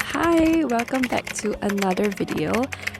Hi, welcome back to another video.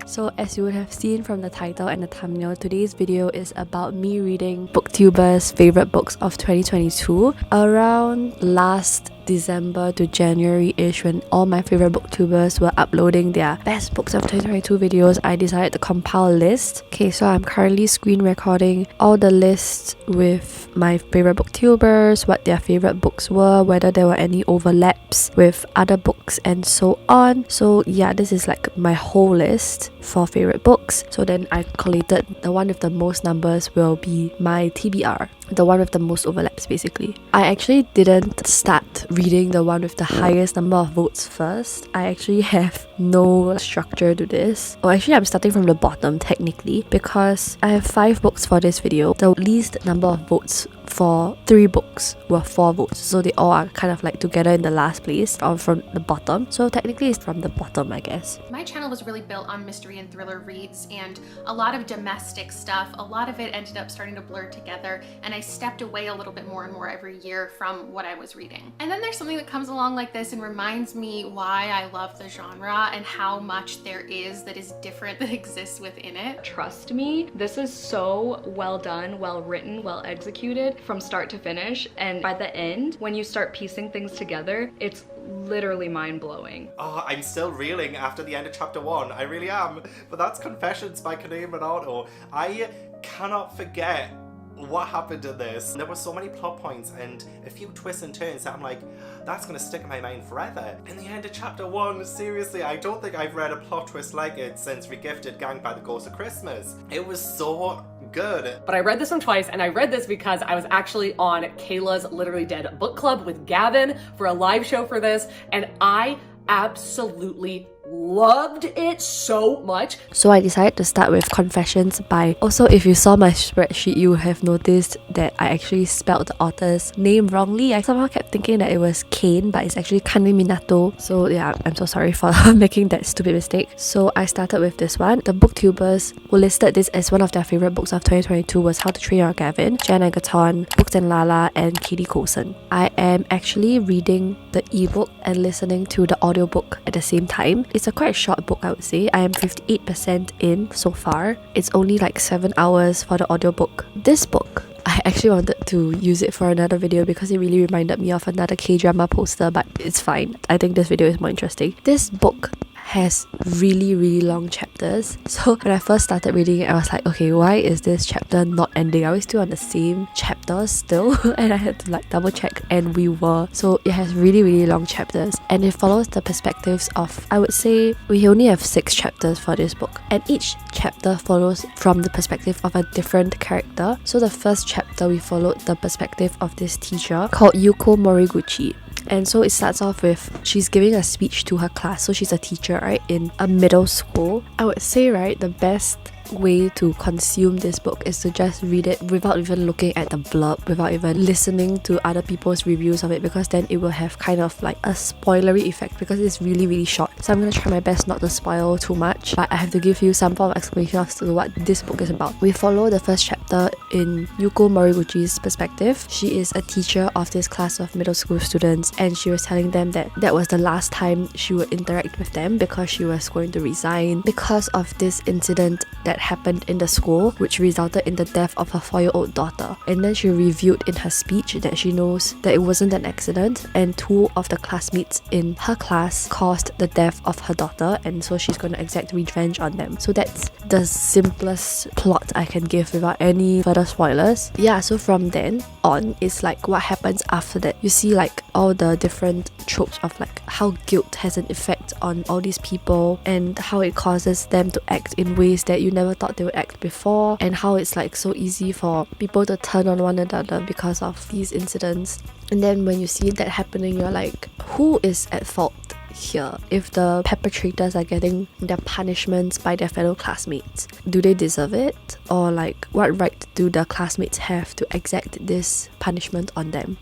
So as you would have seen from the title and the thumbnail, today's video is about me reading booktubers' favorite books of 2022. Around last December to January-ish, when all my favorite booktubers were uploading their best books of 2022 videos, I decided to compile a list. Okay, so I'm currently screen recording all the lists with my favorite booktubers, what their favorite books were, whether there were any overlaps with other books and so on. So yeah, this is like my whole list for favorite books. So then I collated the one with the most numbers will be my TBR, the one with the most overlaps basically. I actually didn't start reading the one with the highest number of votes first. I actually have no structure to this. Oh, actually I'm starting from the bottom technically, because I have 5 books for this video. The least number of votes for 3 books were 4 votes, so they all are kind of like together in the last place or from the bottom. So technically it's from the bottom, I guess. My channel was really built on mystery and thriller reads and a lot of domestic stuff. A lot of it ended up starting to blur together, and I stepped away a little bit more and more every year from what I was reading. And then there's something that comes along like this and reminds me why I love the genre and how much there is that is different that exists within it. Trust me, this is so well done, well written, well executed from start to finish, and by the end, when you start piecing things together, it's literally mind-blowing. Oh, I'm still reeling after the end of chapter 1. I really am. But that's Confessions by Kaname Minato. I cannot forget what happened in this. There were so many plot points and a few twists and turns that I'm like, that's gonna stick in my mind forever. In the end of chapter 1, seriously, I don't think I've read a plot twist like it since Regifted Gang by the Ghost of Christmas. It was so good. But I read this one twice, and I read this because I was actually on Kayla's Literally Dead book club with Gavin for a live show for this, and I absolutely loved it so much. So I decided to start with Confessions by... Also, if you saw my spreadsheet, you would have noticed that I actually spelled the author's name wrongly. I somehow kept thinking that it was Kane, but it's actually Kaname Minato. So yeah, I'm so sorry for making that stupid mistake. So I started with this one. The booktubers who listed this as one of their favorite books of 2022 was How to Train Your Gavin, Jen Agaton, Books and Lala, and Katie Coulson. I am actually reading the ebook and listening to the audiobook at the same time. It's a quite short book, I would say. I am 58% in so far. It's only like 7 hours for the audiobook. This book, I actually wanted to use it for another video because it really reminded me of another K-drama poster, but it's fine. I think this video is more interesting. This book has really long chapters. So when I first started reading it, I was like, okay, why is this chapter not ending? Are we still on the same chapter still? And I had to like double check, and we were. So it has really long chapters, and it follows the perspectives of, I would say we only have 6 chapters for this book, and each chapter follows from the perspective of a different character. So the first chapter we followed the perspective of this teacher called Yuko Moriguchi. And so it starts off with she's giving a speech to her class. So she's a teacher, right, in a middle school. I would say, right, the best way to consume this book is to just read it without even looking at the blurb, without even listening to other people's reviews of it, because then it will have kind of like a spoilery effect because it's really short. So I'm gonna try my best not to spoil too much, but I have to give you some form of explanation as to what this book is about. We follow the first chapter in Yuko Moriguchi's perspective. She is a teacher of this class of middle school students, and she was telling them that that was the last time she would interact with them because she was going to resign because of this incident that happened in the school, which resulted in the death of her 4-year-old daughter. And then she revealed in her speech that she knows that it wasn't an accident, and 2 of the classmates in her class caused the death of her daughter, and so she's going to exact revenge on them. So that's the simplest plot I can give without any further spoilers. Yeah, so from then on, it's like what happens after that. You see like all the different tropes of like how guilt has an effect on all these people, and how it causes them to act in ways that you never thought they would act before, and how it's like so easy for people to turn on one another because of these incidents. And then when you see that happening, you're like, who is at fault here? If the perpetrators are getting their punishments by their fellow classmates, do they deserve it? Or like, what right do the classmates have to exact this punishment on them?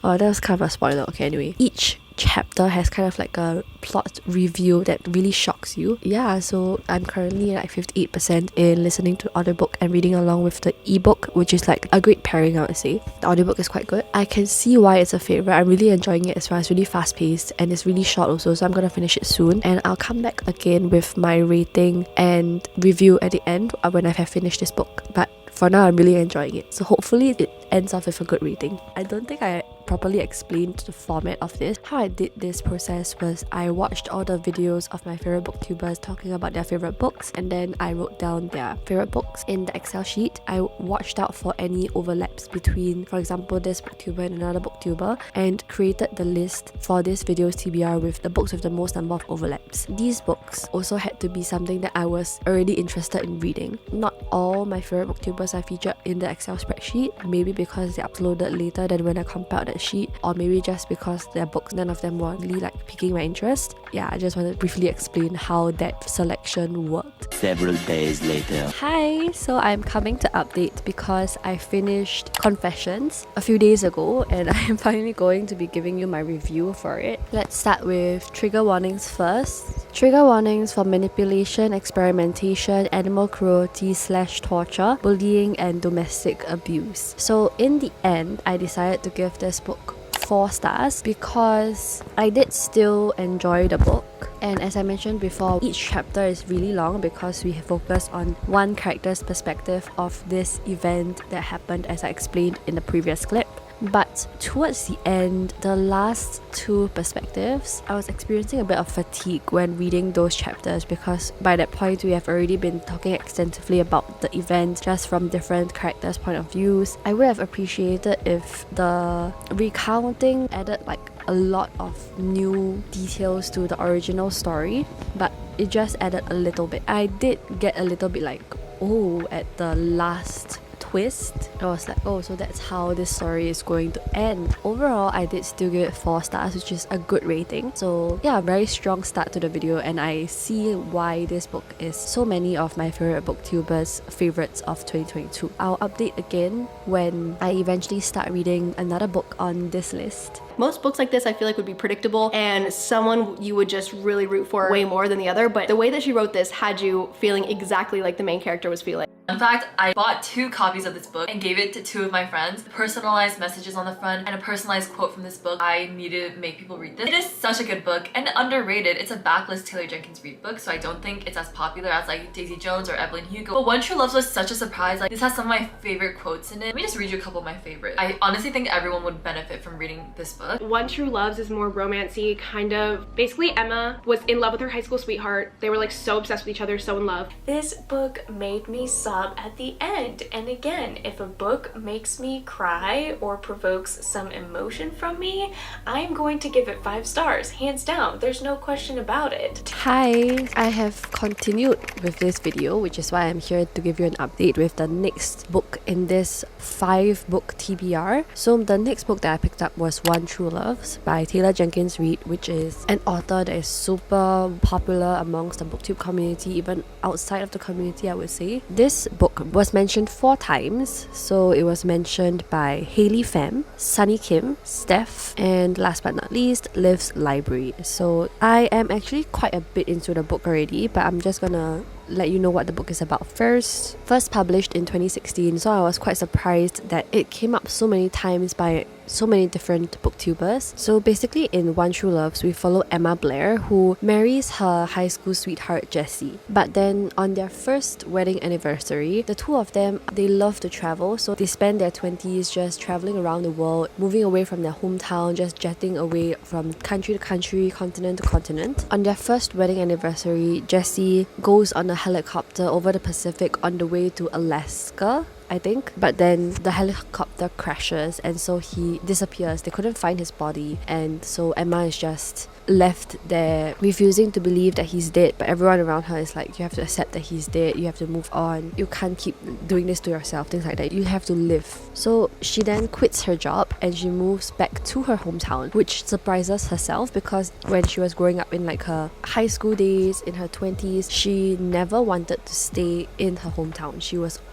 Oh, that was kind of a spoiler. Okay, anyway, each chapter has kind of like a plot reveal that really shocks you. Yeah, so I'm currently like 58% in listening to the audiobook and reading along with the ebook, which is like a great pairing, I would say. The audiobook is quite good. I can see why it's a favorite. I'm really enjoying it as well. It's really fast paced and it's really short also, so I'm gonna finish it soon, and I'll come back again with my rating and review at the end when I have finished this book. But for now, I'm really enjoying it, so hopefully it ends off with a good rating. I don't think I properly explained the format of this. How I did this process was I watched all the videos of my favorite booktubers talking about their favorite books, and then I wrote down their favorite books in the Excel sheet. I watched out for any overlaps between, for example, this booktuber and another booktuber, and created the list for this video's TBR with the books with the most number of overlaps. These books also had to be something that I was already interested in reading. Not all my favorite booktubers are featured in the Excel spreadsheet, maybe because they uploaded later than when I compiled that sheet, or maybe just because their books, none of them were really like piquing my interest. Yeah, I just want to briefly explain how that selection worked. Several days later. Hi, so I'm coming to update because I finished Confessions a few days ago, and I am finally going to be giving you my review for it. Let's start with trigger warnings first. Trigger warnings for manipulation, experimentation, animal cruelty / torture, bullying and domestic abuse. So in the end, I decided to give this book 4 stars because I did still enjoy the book. And as I mentioned before, each chapter is really long because we focus on one character's perspective of this event that happened, as I explained in the previous clip. But towards the end, the last 2 perspectives, I was experiencing a bit of fatigue when reading those chapters, because by that point we have already been talking extensively about the event just from different characters' point of views. I would have appreciated if the recounting added like a lot of new details to the original story, but it just added a little bit. I did get a little bit like, oh, at the last twist, I was like, oh, so that's how this story is going to end. Overall, I did still give it 4 stars, which is a good rating. So yeah, a very strong start to the video, and I see why this book is so many of my favorite booktubers' favorites of 2022. I'll update again when I eventually start reading another book on this list. Most books like this I feel like would be predictable and someone you would just really root for way more than the other, but the way that she wrote this had you feeling exactly like the main character was feeling. In fact, I bought 2 copies of this book and gave it to 2 of my friends. Personalized messages on the front and a personalized quote from this book. I need to make people read this. It is such a good book and underrated. It's a backlist Taylor Jenkins Reid book, so I don't think it's as popular as like Daisy Jones or Evelyn Hugo. But One True Love was such a surprise. Like, this has some of my favorite quotes in it. Let me just read you a couple of my favorites. I honestly think everyone would benefit from reading this book. One True Loves is more romancy, kind of. Basically, Emma was in love with her high school sweetheart. They were like so obsessed with each other, so in love. This book made me sob at the end. And again, if a book makes me cry or provokes some emotion from me, I'm going to give it 5 stars, hands down. There's no question about it. Hi, I have continued with this video, which is why I'm here to give you an update with the next book in this 5-book TBR. So the next book that I picked up was One True Loves by Taylor Jenkins Reid, which is an author that is super popular amongst the booktube community, even outside of the community, I would say. This book was mentioned 4 times. So it was mentioned by Hailey Pham, Sunny Kim, Steph, and last but not least, Liv's Library. So I am actually quite a bit into the book already, but I'm just gonna let you know what the book is about first. First published in 2016, so I was quite surprised that it came up so many times by so many different booktubers. So basically in One True Loves, we follow Emma Blair, who marries her high school sweetheart Jessie. But then on their first wedding anniversary, the 2 of them, they love to travel, so they spend their 20s just traveling around the world, moving away from their hometown, just jetting away from country to country, continent to continent. On their first wedding anniversary, Jessie goes on a helicopter over the Pacific on the way to Alaska, I think. But then the helicopter crashes and so he disappears. They couldn't find his body, and so Emma is just left there refusing to believe that he's dead, but everyone around her is like, you have to accept that he's dead, you have to move on, you can't keep doing this to yourself, things like that, you have to live. So she then quits her job and she moves back to her hometown, which surprises herself because when she was growing up in like her high school days, in her 20s, she never wanted to stay in her hometown.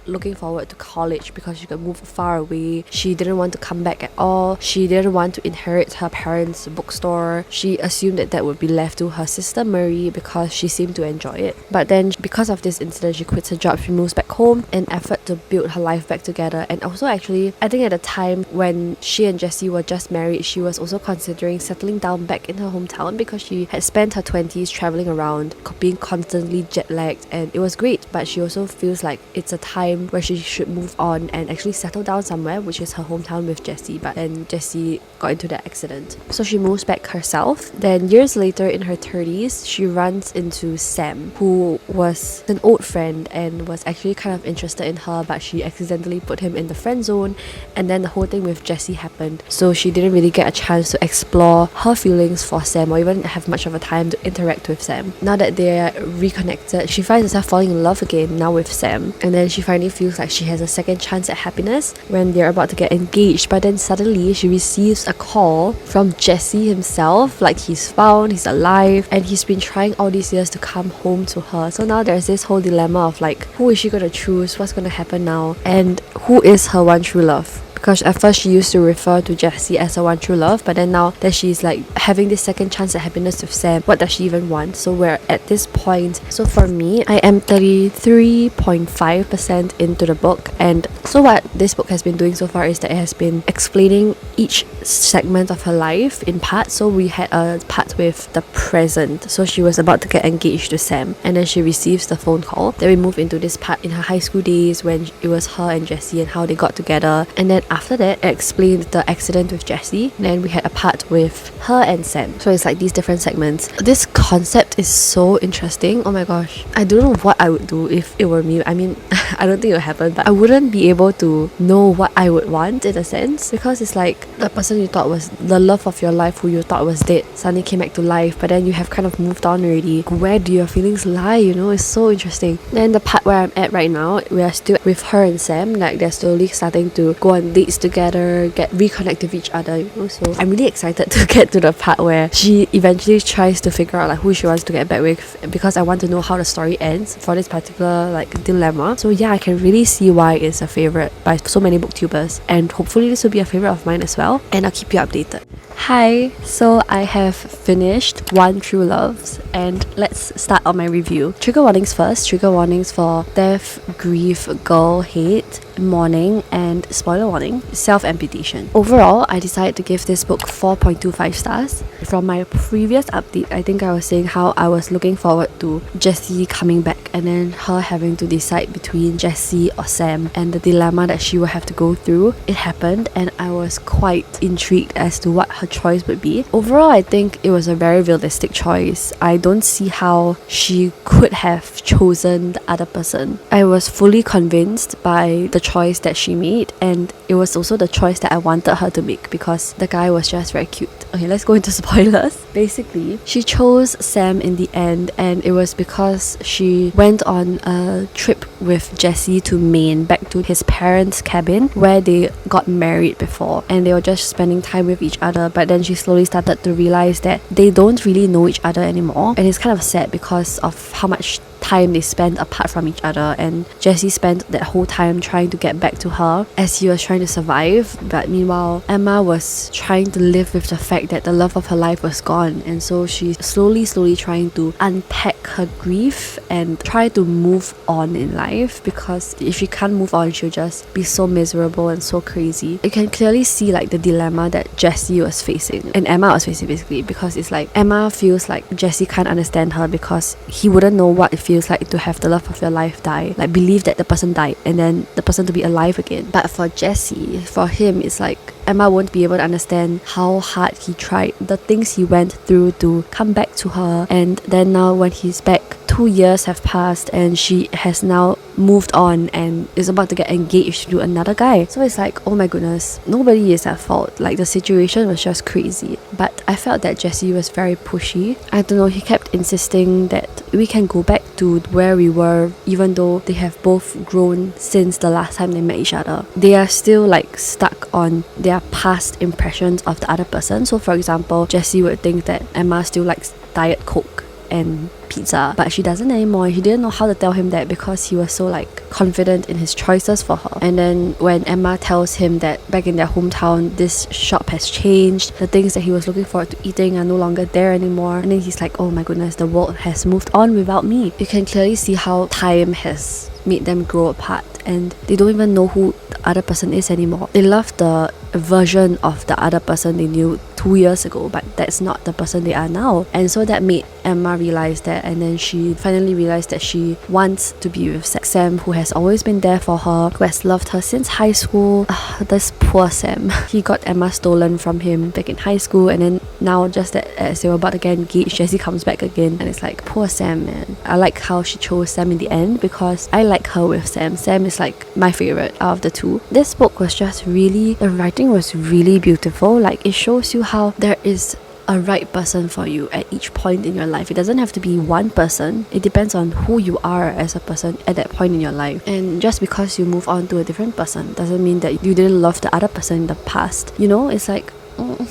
looking forward to college because she could move far away. She didn't want to come back at all. She didn't want to inherit her parents' bookstore. She assumed that would be left to her sister Marie because she seemed to enjoy it. But then because of this incident, she quits her job, she moves back home in effort to build her life back together. And also actually, I think at the time when she and Jessie were just married, she was also considering settling down back in her hometown because she had spent her 20s traveling around, being constantly jet lagged, and it was great. But she also feels like it's a time where she should move on and actually settle down somewhere, which is her hometown with Jessie. But then Jessie got into that accident, so she moves back herself. Then years later, in her 30s, she runs into Sam, who was an old friend and was actually kind of interested in her, but she accidentally put him in the friend zone, and then the whole thing with Jessie happened, so she didn't really get a chance to explore her feelings for Sam or even have much of a time to interact with Sam. Now that they're reconnected, she finds herself falling in love again now with Sam, and then she finally feels like she has a second chance at happiness when they're about to get engaged. But then suddenly she receives a call from Jessie himself, like he's found, he's alive, and he's been trying all these years to come home to her. So now there's this whole dilemma of like, who is she gonna choose, what's gonna happen now, and who is her one true love? Because at first she used to refer to Jessie as her one true love, but then now that she's like having this second chance at happiness with Sam, what does she even want? So we're at this point. So for me, I am 33.5% into the book, and so what this book has been doing so far is that it has been explaining each segment of her life in parts. So we had a part with the present, so she was about to get engaged to Sam, and then she receives the phone call. Then we move into this part in her high school days when it was her and Jessie and how they got together, and then after that it explained the accident with Jessie. Then we had a part with her and Sam, so it's like these different segments. This concept is so interesting. Oh my gosh, I don't know what I would do if it were me. I mean, I don't think it would happen, but I wouldn't be able to know what I would want in a sense, because it's like the person you thought was the love of your life, who you thought was dead, suddenly came back to life, but then you have kind of moved on already. Where do your feelings lie? You know, it's so interesting. Then the part where I'm at right now, we are still with her and Sam, like they're slowly starting to go on dates together, get reconnect with each other, you know. So I'm really excited to get to the part where she eventually tries to figure out like who she wants to get back with, because I want to know how the story ends for this particular like dilemma. So yeah, I can really see why it's a favorite by so many booktubers, and hopefully this will be a favorite of mine as well, and I'll keep you updated. Hi, so I have finished One True Loves, and let's start on my review. Trigger warnings first. Trigger warnings for death, grief, girl, hate, mourning, and spoiler warning, self-amputation. Overall, I decided to give this book 4.25 stars. From my previous update, I think I was saying how I was looking forward to Jessie coming back and then her having to decide between Jessie or Sam and the dilemma that she will have to go through. It happened, and I was quite intrigued as to what her choice would be. Overall, I think it was a very realistic choice. I don't see how she could have chosen the other person. I was fully convinced by the choice that she made, and it was also the choice that I wanted her to make because the guy was just very cute. Okay, let's go into spoilers. Basically, she chose Sam in the end, and it was because she went on a trip with Jessie to Maine, back to his parents' cabin where they got married before, and they were just spending time with each other. But then she slowly started to realize that they don't really know each other anymore, and it's kind of sad because of how much time they spent apart from each other, and Jessie spent that whole time trying to get back to her as he was trying to survive. But meanwhile, Emma was trying to live with the fact that the love of her life was gone, and so she's slowly trying to unpack her grief and try to move on in life, because if she can't move on, she'll just be so miserable and so crazy. You can clearly see like the dilemma that Jessie was facing and Emma was facing, basically, because it's like Emma feels like Jessie can't understand her because he wouldn't know what it feels like to have the love of your life die, like believe that the person died and then the person to be alive again. But for Jessie, for him, it's like Emma won't be able to understand how hard he tried, the things he went through to come back to her, and then now when he's back, 2 years have passed and she has now moved on and is about to get engaged to another guy. So it's like, oh my goodness, nobody is at fault. Like the situation was just crazy. But I felt that Jessie was very pushy. I don't know, he kept insisting that we can go back to where we were, even though they have both grown since the last time they met each other. They are still like stuck on their past impressions of the other person. So for example, Jessie would think that Emma still likes Diet Coke, and pizza, but she doesn't anymore. She didn't know how to tell him that because he was so like confident in his choices for her. And then when Emma tells him that back in their hometown this shop has changed, the things that he was looking forward to eating are no longer there anymore, and then he's like, oh my goodness, the world has moved on without me. You can clearly see how time has made them grow apart, and they don't even know who the other person is anymore. They love the version of the other person they knew 2 years ago, but that's not the person they are now. And so that made Emma realize that, and then she finally realized that she wants to be with Sam, who has always been there for her, who has loved her since high school. This poor Sam. He got Emma stolen from him back in high school, and then now just that as they were about to get engaged, Jessie comes back again, and it's like, poor Sam, man. I like how she chose Sam in the end because I like her with Sam. Sam is like my favorite out of the two. This book was just really, the writing was really beautiful. Like, it shows you how there is a right person for you at each point in your life. It doesn't have to be one person. It depends on who you are as a person at that point in your life. And just because you move on to a different person doesn't mean that you didn't love the other person in the past. You know, it's like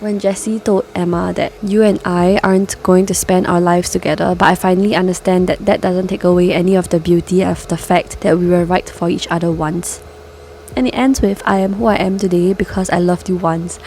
when Jessie told Emma that you and I aren't going to spend our lives together, but I finally understand that that doesn't take away any of the beauty of the fact that we were right for each other once. And it ends with, I am who I am today because I loved you once.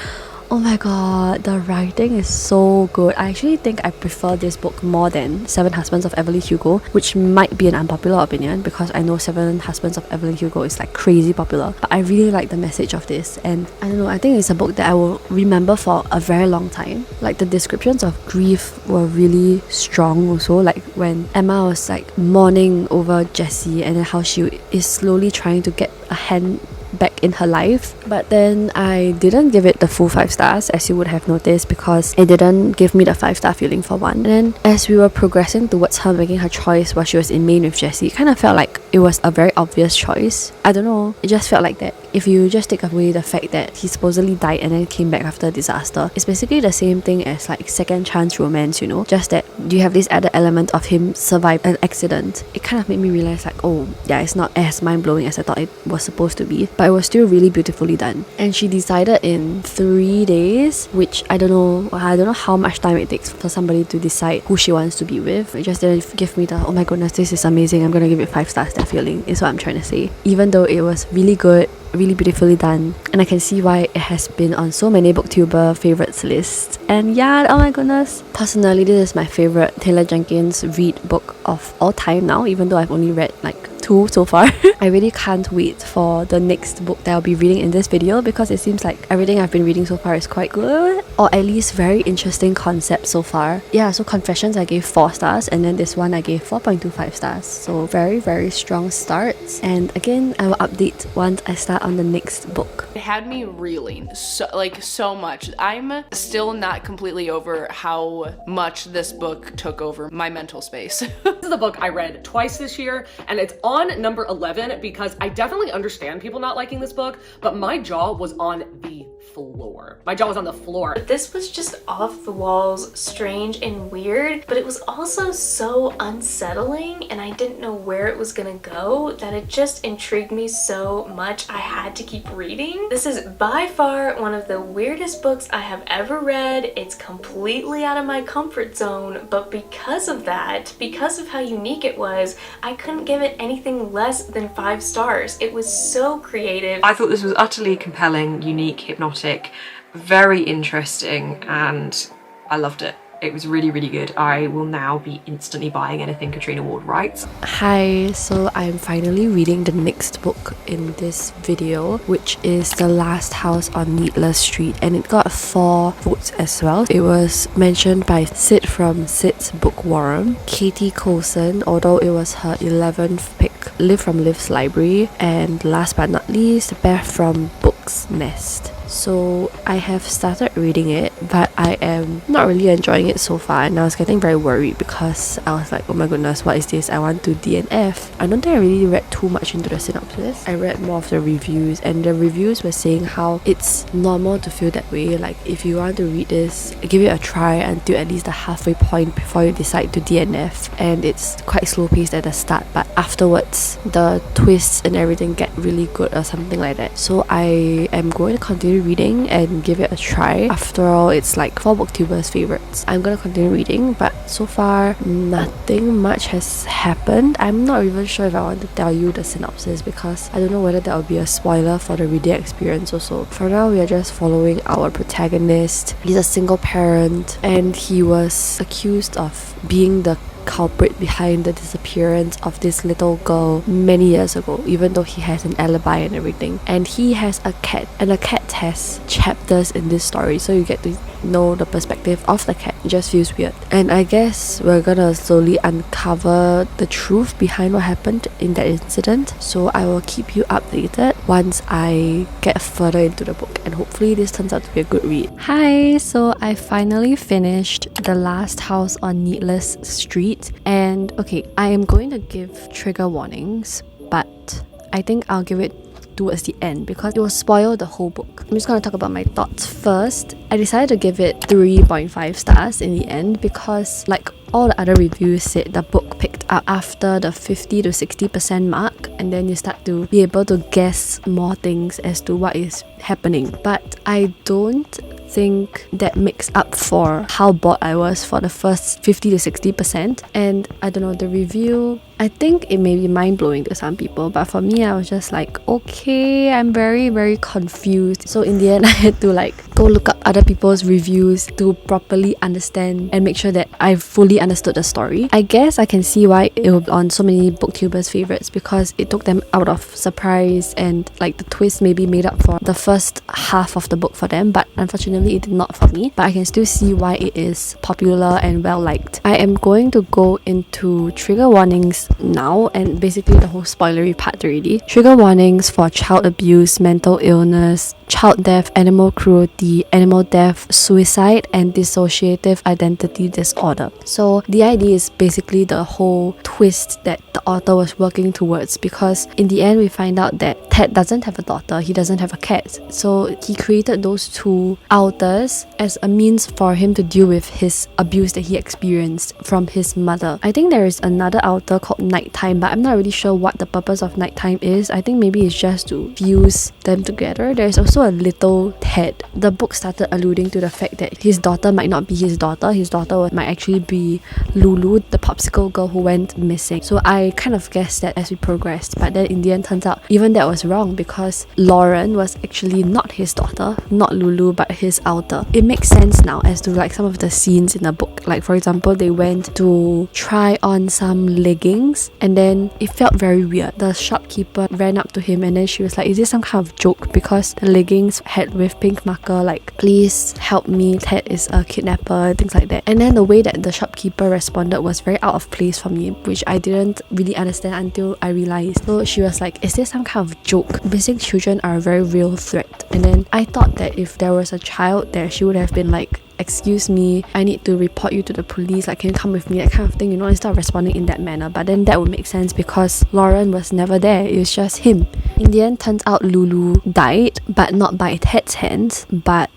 Oh my god, the writing is so good. I actually think I prefer this book more than Seven Husbands of Evelyn Hugo, which might be an unpopular opinion because I know Seven Husbands of Evelyn Hugo is like crazy popular. But I really like the message of this, and I don't know, I think it's a book that I will remember for a very long time. Like, the descriptions of grief were really strong also, like when Emma was like mourning over Jessie and then how she is slowly trying to get a hand back in her life. But then I didn't give it the full 5 stars, as you would have noticed, because it didn't give me the 5-star feeling for one. And then as we were progressing towards her making her choice while she was in Maine with Jessie, it kind of felt like it was a very obvious choice. I don't know, it just felt like that. If you just take away the fact that he supposedly died and then came back after a disaster, it's basically the same thing as like second chance romance, you know, just that you have this added element of him survive an accident. It kind of made me realize like, oh yeah, it's not as mind-blowing as I thought it was supposed to be, but it was still really beautifully done. And she decided in 3 days, which I don't know how much time it takes for somebody to decide who she wants to be with. It just didn't give me the, oh my goodness, this is amazing, I'm gonna give it 5 stars, that feeling is what I'm trying to say. Even though it was really good, really beautifully done, and I can see why it has been on so many booktuber favorites lists. And yeah, oh my goodness, personally this is my favorite Taylor Jenkins read book of all time now, even though I've only read like 2 so far. I really can't wait for the next book that I'll be reading in this video, because it seems like everything I've been reading so far is quite good, or at least very interesting concepts so far. Yeah, so Confessions I gave 4 stars, and then this one I gave 4.25 stars. So very, very strong starts. And again, I will update once I start on the next book. It had me reeling so much. I'm still not completely over how much this book took over my mental space. This is a book I read twice this year, and it's on number 11 because I definitely understand people not liking this book, but my jaw was on the floor. My jaw was on the floor. This was just off the walls, strange and weird, but it was also so unsettling, and I didn't know where it was gonna go, that it just intrigued me so much I had to keep reading. This is by far one of the weirdest books I have ever read. It's completely out of my comfort zone, but because of that, because of how unique it was, I couldn't give it anything less than 5 stars. It was so creative. I thought this was utterly compelling, unique, hypnotic, very interesting, and I loved it. It was really, really good. I will now be instantly buying anything Katrina Ward writes. Hi, so I'm finally reading the next book in this video, which is The Last House on Needless Street, and it got 4 votes as well. It was mentioned by Sid from Sid's Bookworm, Katie Coulson, although it was her 11th pick, Liv from Liv's Library, and last but not least, Beth from Book's Nest. So I have started reading it, but I am not really enjoying it so far, and I was getting very worried because I was like, oh my goodness, what is this? I want to DNF. I don't think I really read too much into the synopsis. I read more of the reviews, and the reviews were saying how it's normal to feel that way. Like, if you want to read this, give it a try until at least the halfway point before you decide to DNF. And it's quite slow paced at the start, but afterwards the twists and everything get really good or something like that. So I am going to continue continue reading and give it a try. After all, it's like 4 booktubers favorites. I'm gonna continue reading, but so far nothing much has happened. I'm not even sure if I want to tell you the synopsis because I don't know whether that will be a spoiler for the reading experience also. For now, we are just following our protagonist. He's a single parent and he was accused of being the culprit behind the disappearance of this little girl many years ago, even though he has an alibi and everything. And he has a cat, and the cat has chapters in this story, so you get to know the perspective of the cat. It just feels weird. And I guess we're gonna slowly uncover the truth behind what happened in that incident, so I will keep you updated once I get further into the book, and hopefully this turns out to be a good read. Hi, so I finally finished The Last House on Needless Street, and okay, I am going to give trigger warnings, but I think I'll give it towards the end because it will spoil the whole book. I'm just going to talk about my thoughts first. I decided to give it 3.5 stars in the end because, like all the other reviews said, the book picked up after the 50 to 60% mark, and then you start to be able to guess more things as to what is happening. But I don't think that makes up for how bored I was for the first 50 to 60%. And I don't know, the review, I think it may be mind-blowing to some people, but for me, I was just like, okay, I'm very confused. So in the end, I had to like go look up other people's reviews to properly understand and make sure that I fully understood the story. I guess I can see why it was on so many booktubers' favorites because it took them out of surprise, and like the twist maybe made up for the first half of the book for them, but unfortunately it did not for me. But I can still see why it is popular and well liked. I am going to go into trigger warnings now, and basically the whole spoilery part already. Trigger warnings for child abuse, mental illness, child death, animal cruelty, animal death, suicide, and dissociative identity disorder. So the idea is basically the whole twist that the author was working towards, because in the end we find out that Ted doesn't have a daughter, he doesn't have a cat. So he created those two authors as a means for him to deal with his abuse that he experienced from his mother. I think there is another author called Nighttime, but I'm not really sure what the purpose of Nighttime is. I think maybe it's just to fuse them together. There's also a little Ted. The book started alluding to the fact that his daughter might not be his daughter. His daughter might actually be Lulu, the popsicle girl who went missing. So I kind of guessed that as we progressed, but then in the end turns out even that was wrong, because Lauren was actually not his daughter, not Lulu, but his author. It makes sense now as to like some of the scenes in the book. Like for example, they went to try on some leggings and then it felt very weird. The shopkeeper ran up to him and then she was like, is this some kind of joke? Because the leggings had with pink marker like, please help me, Ted is a kidnapper, things like that. And then the way that the shopkeeper responded was very out of place for me, which I didn't really understand until I realized. So she was like, is this some kind of joke? Missing children are a very real threat. And then I thought that if there was a child there, she would have been like, excuse me, I need to report you to the police, like can you come with me, that kind of thing, you know, instead of responding in that manner. But then that would make sense because Lauren was never there, it was just him. In the end, turns out Lulu died, but not by Ted's hands, but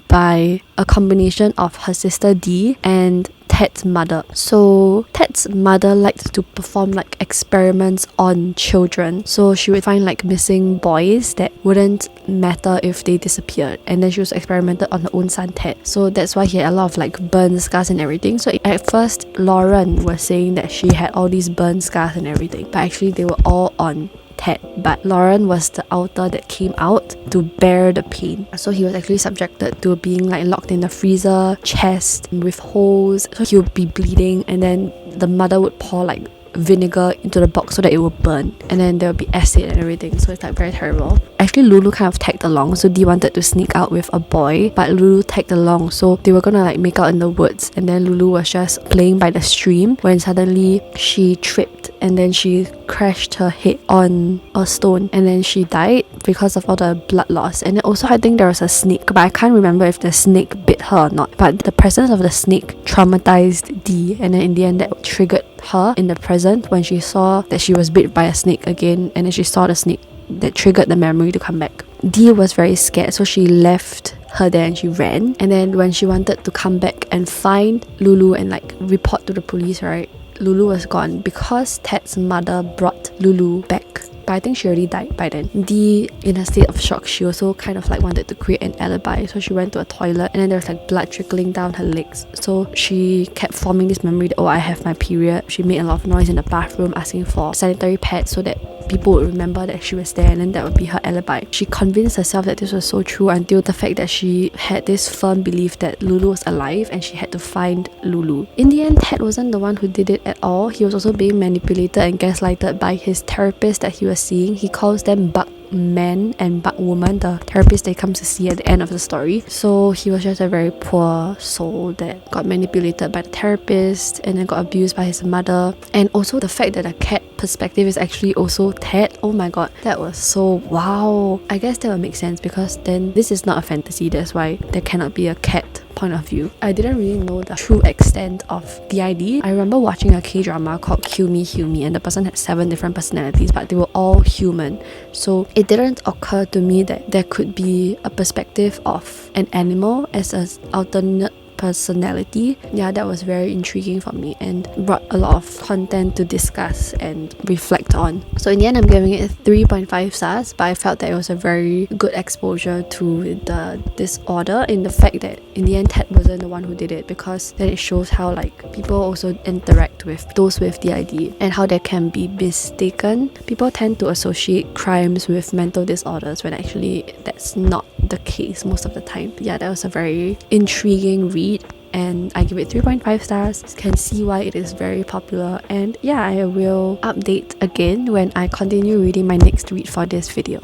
by a combination of her sister Dee and Ted's mother. So Ted's mother liked to perform like experiments on children. So she would find like missing boys that wouldn't matter if they disappeared, and then she was experimented on her own son Ted. So that's why he had a lot of like burn scars and everything. So at first Lauren was saying that she had all these burn scars and everything, but actually they were all on Ted. But Lauren was the author that came out to bear the pain. So he was actually subjected to being like locked in the freezer chest with holes, so he would be bleeding, and then the mother would pour like vinegar into the box so that it will burn, and then there will be acid and everything. So it's like very terrible. Actually Lulu kind of tagged along, so Dee wanted to sneak out with a boy, but Lulu tagged along, so they were gonna like make out in the woods, and then Lulu was just playing by the stream when suddenly she tripped and then she crashed her head on a stone, and then she died because of all the blood loss. And then also I think there was a snake, but I can't remember if the snake bit her or not, but the presence of the snake traumatized Dee, and then in the end that triggered her in the present when she saw that she was bit by a snake again, and then she saw the snake that triggered the memory to come back. Dee was very scared, so she left her there and she ran. And then when she wanted to come back and find Lulu and like report to the police, right, Lulu was gone because Ted's mother brought Lulu back. but I think she already died by then. Dee, in a state of shock, she also kind of like wanted to create an alibi, so she went to a toilet and then there was like blood trickling down her legs. So she kept forming this memory that, oh, I have my period. She made a lot of noise in the bathroom asking for sanitary pads so that people would remember that she was there, and then that would be her alibi. She convinced herself that this was so true until the fact that she had this firm belief that Lulu was alive and she had to find Lulu. In the end, Ted wasn't the one who did it at all. He was also being manipulated and gaslighted by his therapist that he was seeing. He calls them bug man and bug woman, the therapist they come to see at the end of the story. So he was just a very poor soul that got manipulated by the therapist and then got abused by his mother. And also the fact that the cat perspective is actually also Ted. Oh my god, that was so wow. I guess that would make sense because then this is not a fantasy, that's why there cannot be a cat point of view. I didn't really know the true extent of the idea. I remember watching a K-drama called Kill Me, Heal Me, and the person had 7 different personalities, but they were all human. So it didn't occur to me that there could be a perspective of an animal as an alternate personality. Yeah, that was very intriguing for me and brought a lot of content to discuss and reflect on. So in the end, I'm giving it 3.5 stars, but I felt that it was a very good exposure to the disorder in the fact that in the end Ted wasn't the one who did it, because then it shows how like people also interact with those with DID and how they can be mistaken. People tend to associate crimes with mental disorders when actually that's not the case most of the time. Yeah, that was a very intriguing read and I give it 3.5 stars. You can see why it is very popular, and yeah, I will update again when I continue reading my next read for this video.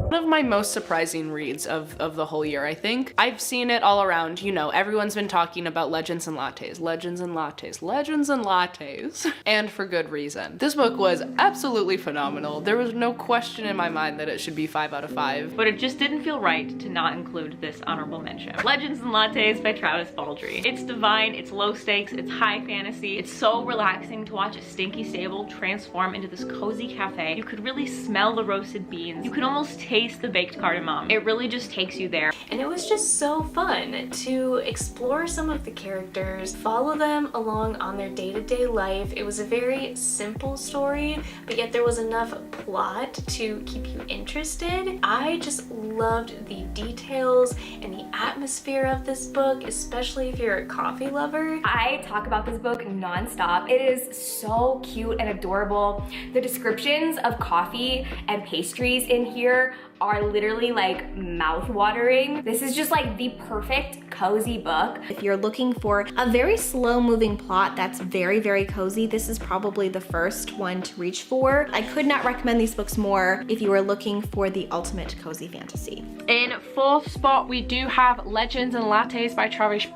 One of my most surprising reads of the whole year, I think. I've seen it all around, you know, everyone's been talking about Legends and Lattes, Legends and Lattes, Legends and Lattes, and for good reason. This book was absolutely phenomenal. There was no question in my mind that it should be 5 out of 5. But it just didn't feel right to not include this honorable mention. Legends and Lattes by Travis Baldree. It's divine, it's low stakes, it's high fantasy. It's so relaxing to watch a stinky stable transform into this cozy cafe. You could really smell the roasted beans. You could almost taste the baked cardamom. It really just takes you there. And it was just so fun to explore some of the characters, follow them along on their day-to-day life. It was a very simple story, but yet there was enough plot to keep you interested. I just loved the details and the atmosphere of this book, especially if you're a coffee lover. I talk about this book non-stop. It is so cute and adorable. The descriptions of coffee and pastries in here are literally like mouth-watering. This is just like the perfect cozy book. If you're looking for a very slow-moving plot that's very, very cozy, this is probably the first one to reach for. I could not recommend these books more if you are looking for the ultimate cozy fantasy. In 4th spot, we do have Legends and Lattes by Travis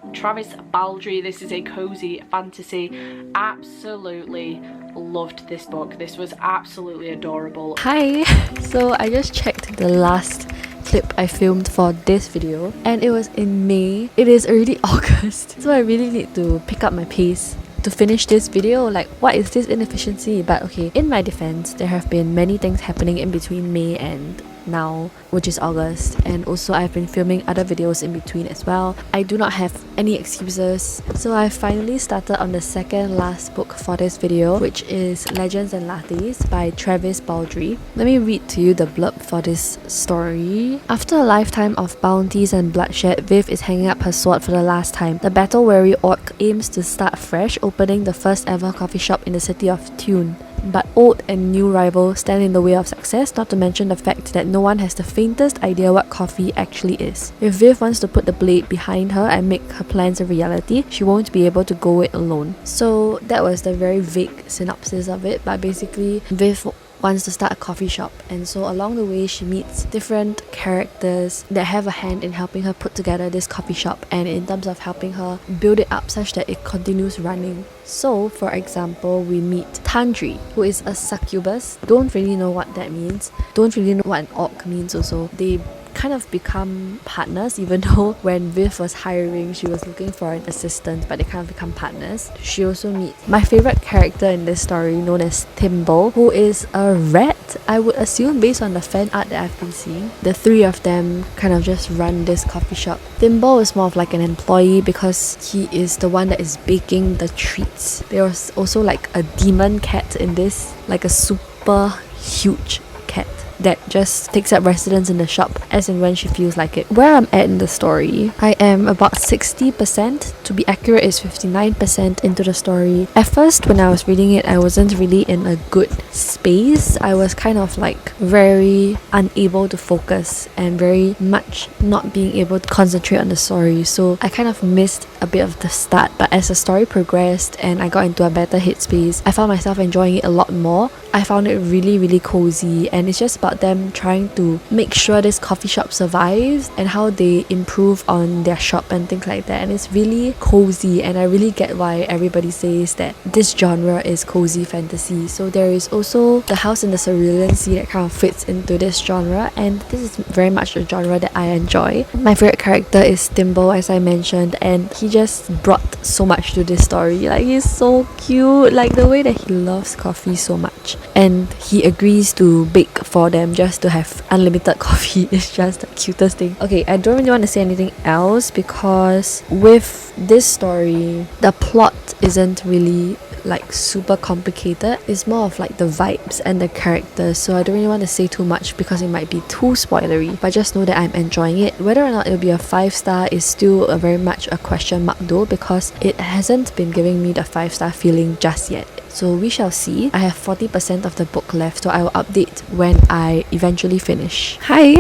Baldree. This is a cozy fantasy. Absolutely loved this book. This was absolutely adorable. Hi! So I just checked the last clip I filmed for this video and it was in May. It is already August, so I really need to pick up my pace to finish this video. Like, what is this inefficiency? But okay, in my defense, there have been many things happening in between May and now, which is August, and also I've been filming other videos in between as well. I do not have any excuses, so I finally started on the second last book for this video, which is Legends and Lattes by Travis Baldree. Let me read to you the blurb for this story. After a lifetime of bounties and bloodshed, Viv is hanging up her sword for the last time. The battle-weary orc aims to start fresh, opening the first ever coffee shop in the city of Thune. But old and new rivals stand in the way of success, not to mention the fact that no one has the faintest idea what coffee actually is. If Viv wants to put the blade behind her and make her plans a reality, she won't be able to go it alone. So that was the very vague synopsis of it, but basically Viv wants to start a coffee shop, and so along the way she meets different characters that have a hand in helping her put together this coffee shop and in terms of helping her build it up such that it continues running. So for example, we meet Tandri, who is a succubus. Don't really know what that means, don't really know what an orc means also. They kind of become partners, even though when Viv was hiring, she was looking for an assistant, but they kind of become partners. She also meets my favorite character in this story, known as Thimble, who is a rat, I would assume, based on the fan art that I've been seeing. The three of them kind of just run this coffee shop. Thimble is more of like an employee because he is the one that is baking the treats. There was also like a demon cat in this, like a super huge cat that just takes up residence in the shop as and when she feels like it. Where I'm at in the story, I am about 60%, to be accurate is 59% into the story. At first when I was reading it, I wasn't really in a good space. I was kind of like very unable to focus and very much not being able to concentrate on the story, so I kind of missed a bit of the start. But as the story progressed and I got into a better headspace, I found myself enjoying it a lot more. I found it really cozy, and it's just about them trying to make sure this coffee shop survives and how they improve on their shop and things like that. And it's really cozy, and I really get why everybody says that this genre is cozy fantasy. So there is also the house in the Cerulean Sea that kind of fits into this genre, and this is very much a genre that I enjoy. My favorite character is Thimble, as I mentioned, and he just brought so much to this story. Like, he's so cute, like the way that he loves coffee so much, and he agrees to bake for them just to have unlimited coffee. It's just the cutest thing. Okay, I don't really want to say anything else because with this story, the plot isn't really like super complicated. It's more of like the vibes and the characters, so I don't really want to say too much because it might be too spoilery, but just know that I'm enjoying it. Whether or not it'll be a 5-star is still very much a question mark though, because it hasn't been giving me the 5-star feeling just yet. So we shall see. I have 40% of the book left, so I will update when I eventually finish. Hi!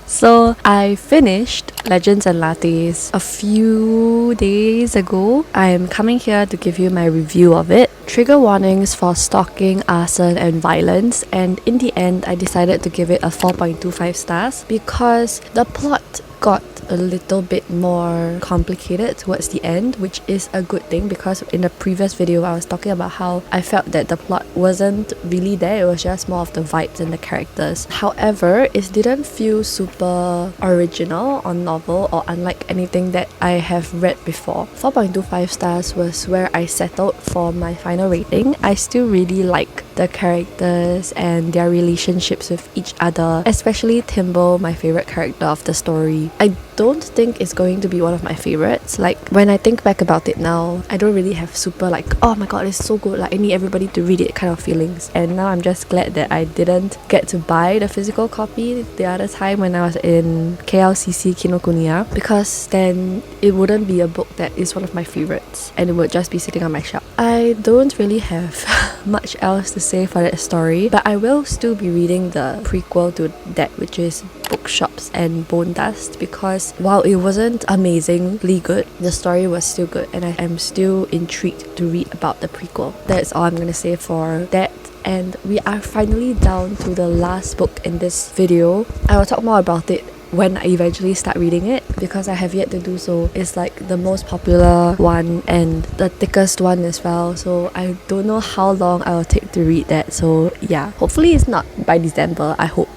So I finished Legends and Lattes a few days ago. I am coming here to give you my review of it. Trigger warnings for stalking, arson and violence, and in the end I decided to give it a 4.25 stars because the plot got a little bit more complicated towards the end, which is a good thing because in the previous video I was talking about how I felt that the plot wasn't really there, it was just more of the vibes and the characters. However, it didn't feel super original or novel or unlike anything that I have read before. 4.25 stars was where I settled for my final rating. I still really like the characters and their relationships with each other, especially Thimble, my favorite character of the story. I don't think it's going to be one of my favorites. Like, when I think back about it now, I don't really have super like, oh my god, it's so good, like I need everybody to read it kind of feelings. And now I'm just glad that I didn't get to buy the physical copy the other time when I was in KLCC Kinokuniya, because then it wouldn't be a book that is one of my favorites and it would just be sitting on my shelf. I don't really have much else to say for that story, but I will still be reading the prequel to that, which is Bookshops and Bone Dust, because while it wasn't amazingly good, the story was still good and I am still intrigued to read about the prequel. That's all I'm gonna say for that. And we are finally down to the last book in this video. I will talk more about it when I eventually start reading it because I have yet to do so. It's like the most popular one and the thickest one as well, so I don't know how long I will take to read that. So yeah, hopefully it's not by December. I hope.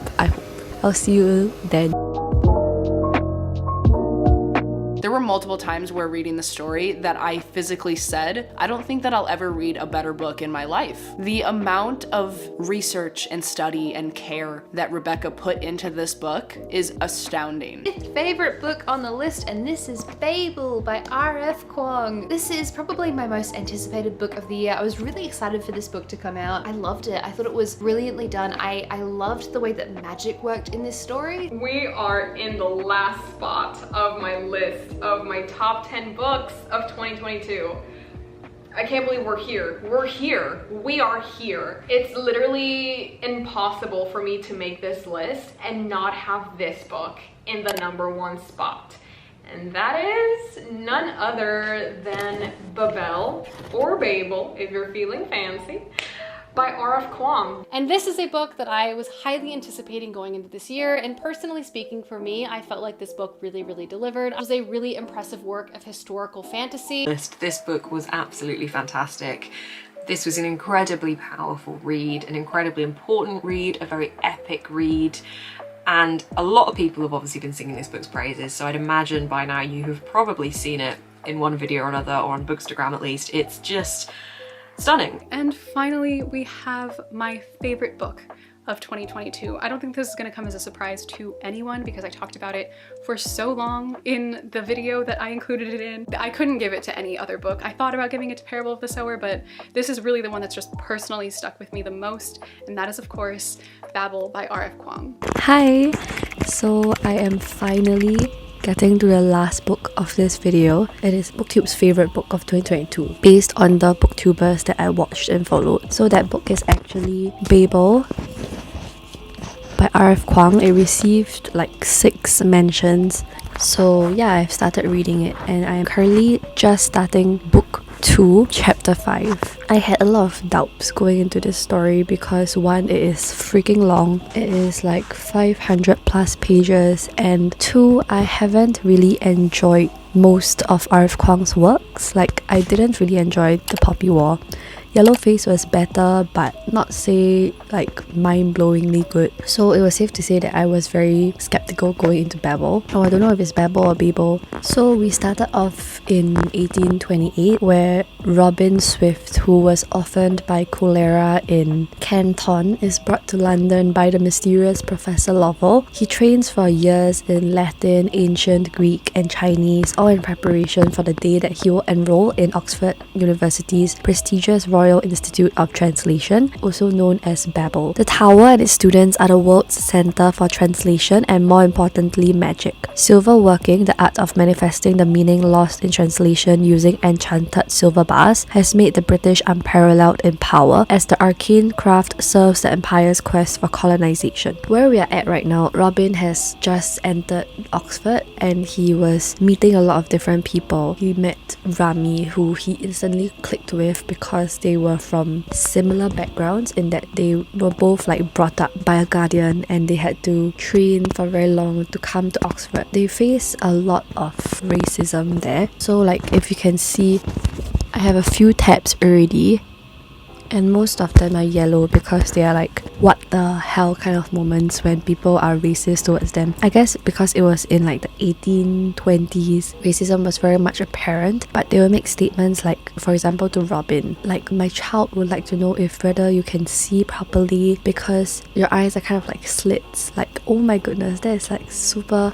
I'll see you then. There were multiple times where reading the story that I physically said, I don't think that I'll ever read a better book in my life. The amount of research and study and care that Rebecca put into this book is astounding. Fifth favorite book on the list, and this is Babel by R.F. Kuang. This is probably my most anticipated book of the year. I was really excited for this book to come out. I loved it. I thought it was brilliantly done. I loved the way that magic worked in this story. We are in the last spot of my list of my top 10 books of 2022. I can't believe we're here. We're here. We are here. It's literally impossible for me to make this list and not have this book in the #1 spot. And that is none other than Babel, or Babel if you're feeling fancy, by R.F. Kuang. And this is a book that I was highly anticipating going into this year, and personally speaking for me, I felt like this book really delivered. It was a really impressive work of historical fantasy. This book was absolutely fantastic. This was an incredibly powerful read, an incredibly important read, a very epic read. And a lot of people have obviously been singing this book's praises, so I'd imagine by now you have probably seen it in one video or another, or on Bookstagram at least. It's just stunning. And finally, we have my favorite book of 2022. I don't think this is going to come as a surprise to anyone because I talked about it for so long in the video that I included it in. I couldn't give it to any other book. I thought about giving it to Parable of the Sower, but this is really the one that's just personally stuck with me the most, and that is of course Babel by R.F. Kuang. Hi! So I am finally getting to the last book of this video. It is BookTube's favorite book of 2022, based on the booktubers that I watched and followed. So that book is actually Babel by R.F. Kuang. It received like 6 mentions. So yeah, I've started reading it and I am currently just starting book 2, chapter 5. I had a lot of doubts going into this story because 1, it is freaking long. It is like 500 plus pages, and 2, I haven't really enjoyed most of R.F. Kuang's works. Like, I didn't really enjoy The Poppy War. Yellowface was better, but not say like mind-blowingly good. So it was safe to say that I was very skeptical going into Babel. Oh, I don't know if it's Babel or Babel. So we started off in 1828, where Robin Swift, who was orphaned by cholera in Canton, is brought to London by the mysterious Professor Lovell. He trains for years in Latin, Ancient Greek, and Chinese, all in preparation for the day that he will enroll in Oxford University's prestigious Royal Institute of Translation, also known as Babel. The tower and its students are the world's center for translation and, more importantly, magic. Silver working, the art of manifesting the meaning lost in translation using enchanted silver bars, has made the British unparalleled in power as the arcane craft serves the Empire's quest for colonization. Where we are at right now, Robin has just entered Oxford and he was meeting a lot of different people. He met Rami, who he instantly clicked with because they were from similar backgrounds in that they were both like brought up by a guardian and they had to train for very long to come to Oxford. They face a lot of racism there. So like, if you can see, I have a few tabs already, and most of them are yellow because they are like what the hell kind of moments when people are racist towards them. I guess because it was in like the 1820s, racism was very much apparent, but they will make statements like, for example, to Robin, like, my child would like to know if whether you can see properly because your eyes are kind of like slits. Like, oh my goodness, that is like super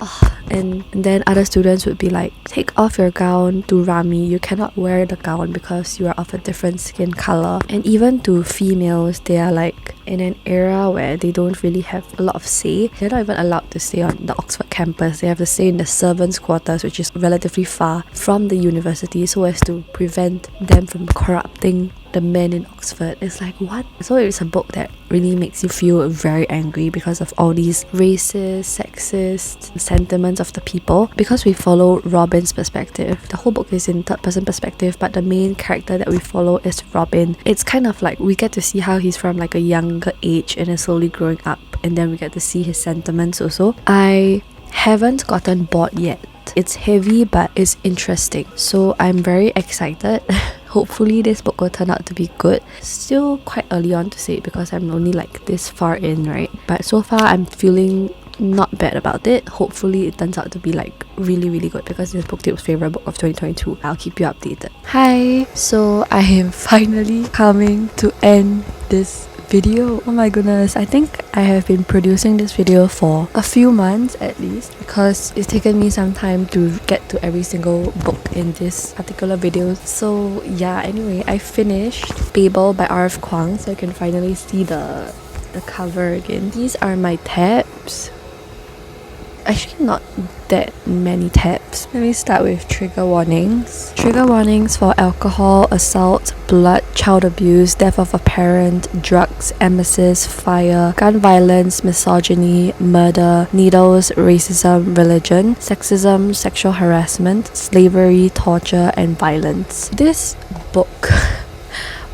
and then other students would be like, take off your gown to Rami, you cannot wear the gown because you are of a different skin color. And even to females, they are like in an era where they don't really have a lot of say. They're not even allowed to stay on the Oxford campus. They have to stay in the servants' quarters, which is relatively far from the university, so as to prevent them from corrupting the men in Oxford. It's like, what? So it's a book that really makes you feel very angry because of all these racist, sexist sentiments of the people. Because we follow Robin's perspective, the whole book is in third person perspective, but the main character that we follow is Robin. It's kind of like we get to see how he's from like a younger age and is slowly growing up, and then we get to see his sentiments also. I haven't gotten bored yet. It's heavy, but it's interesting, so I'm very excited. Hopefully this book will turn out to be good. Still quite early on to say it because I'm only like this far in, right? But so far I'm feeling not bad about it. Hopefully it turns out to be like really good because it's BookTube's favorite book of 2022. I'll keep you updated. Hi! So I am finally coming to end this video. Oh my goodness, I think I have been producing this video for a few months at least because it's taken me some time to get to every single book in this particular video. So yeah, anyway, I finished Babel by R.F. Kuang, so you can finally see the cover again. These are my tabs. Actually not that many tabs. Let me start with trigger warnings. Trigger warnings for alcohol, assault, blood, child abuse, death of a parent, drugs, emesis, fire, gun violence, misogyny, murder, needles, racism, religion, sexism, sexual harassment, slavery, torture, and violence. This book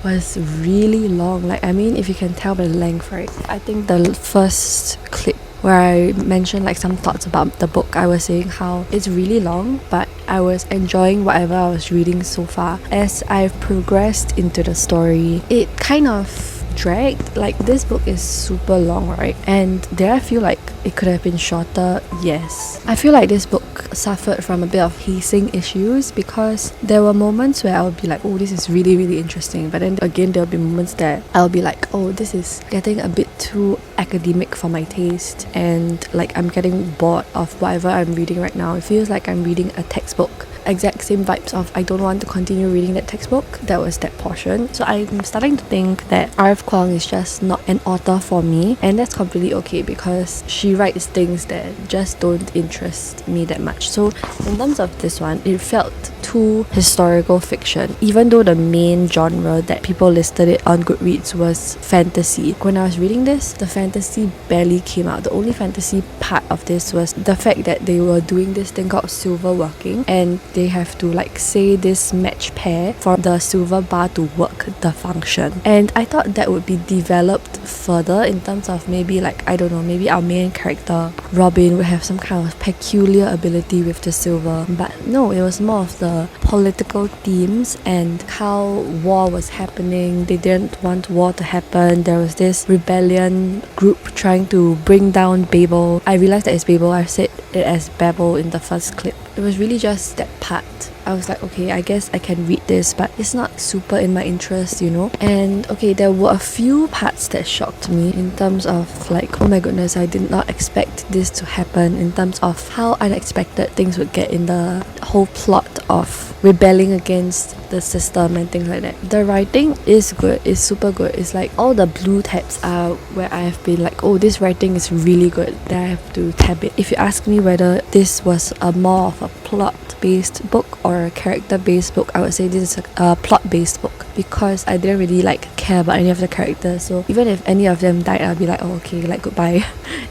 was really long. Like, I mean, if you can tell by the length, right? I think the first clip where I mentioned like some thoughts about the book, I was saying how it's really long, but I was enjoying whatever I was reading so far. As I've progressed into the story, it kind of dragged. Like, this book is super long, right? And did I feel like it could have been shorter? Yes. I feel like this book suffered from a bit of pacing issues because there were moments where I would be like, oh, this is really, really interesting. But then again, there'll be moments that I'll be like, oh, this is getting a bit too academic for my taste, and like I'm getting bored of whatever I'm reading right now. It feels like I'm reading a textbook. Exact same vibes of I don't want to continue reading that textbook. That was that portion. So I'm starting to think that R.F. Kuang is just not an author for me, and that's completely okay because she writes things that just don't interest me that much. So in terms of this one, it felt too historical fiction, even though the main genre that people listed it on Goodreads was fantasy. When I was reading this, the fantasy barely came out. The only fantasy part of this was the fact that they were doing this thing called silver working, and they have to like say this match pair for the silver bar to work the function. And I thought that would be developed further in terms of maybe like, I don't know, maybe our main character Robin would have some kind of peculiar ability with the silver. But no, it was more of the political themes and how war was happening. They didn't want war to happen. There was this rebellion group trying to bring down Babel. I realized that it's Babel. I've said it as Babel in the first clip. It was really just that part. I was like, okay, I guess I can read this, but it's not super in my interest, you know. And okay, there were a few parts that shocked me in terms of like, oh my goodness, I did not expect this to happen, in terms of how unexpected things would get in the whole plot of rebelling against the system and things like that. The writing is good, it's super good. It's like all the blue tabs are where I have been like, oh, this writing is really good, then I have to tab it. If you ask me whether this was a more of a plot-based book or a character-based book, I would say this is a plot-based book because I didn't really like care about any of the characters. So even if any of them died, I'll be like, oh, okay, like goodbye,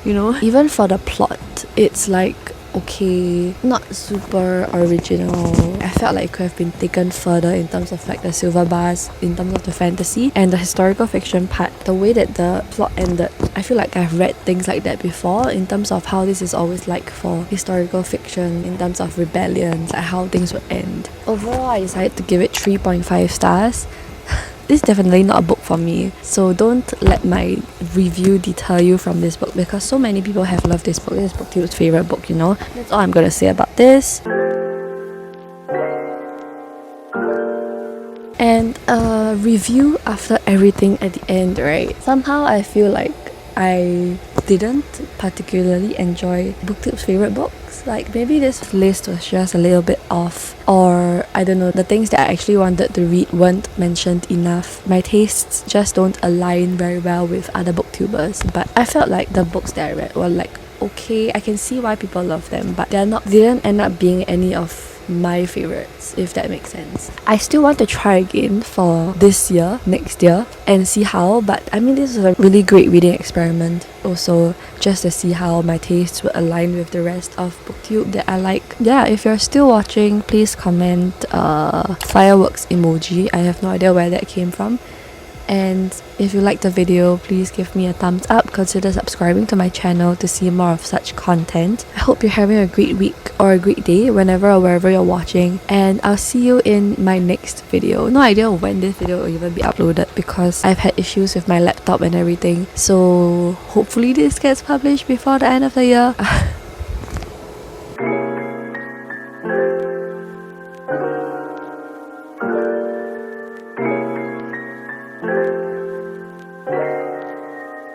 you know. Even for the plot, it's like okay, not super original. I felt like it could have been taken further in terms of like the silver bars, in terms of the fantasy and the historical fiction part. The way that the plot ended, I feel like I've read things like that before in terms of how this is always like for historical fiction, in terms of rebellions, like how things would end. Overall, I decided to give it 3.5 stars. This is definitely not a book for me, so don't let my review deter you from this book because so many people have loved this book. This is BookTube's favourite book, you know. That's all I'm gonna say about this. And a review after everything at the end, right? Somehow I feel like I didn't particularly enjoy BookTube's favourite books. Like maybe this list was just a little bit off, or I don't know, the things that I actually wanted to read weren't mentioned enough. My tastes just don't align very well with other booktubers, but I felt like the books that I read were like okay. I can see why people love them, but they didn't end up being any of my favorites, if that makes sense. I still want to try again for this year, next year, and see how, but I mean this is a really great reading experiment also, just to see how my tastes would align with the rest of BookTube that I like. Yeah, if you're still watching, please comment fireworks emoji. I have no idea where that came from. And if you liked the video, please give me a thumbs up. Consider subscribing to my channel to see more of such content. I hope you're having a great week or a great day whenever or wherever you're watching, and I'll see you in my next video. No idea when this video will even be uploaded because I've had issues with my laptop and everything, so hopefully this gets published before the end of the year.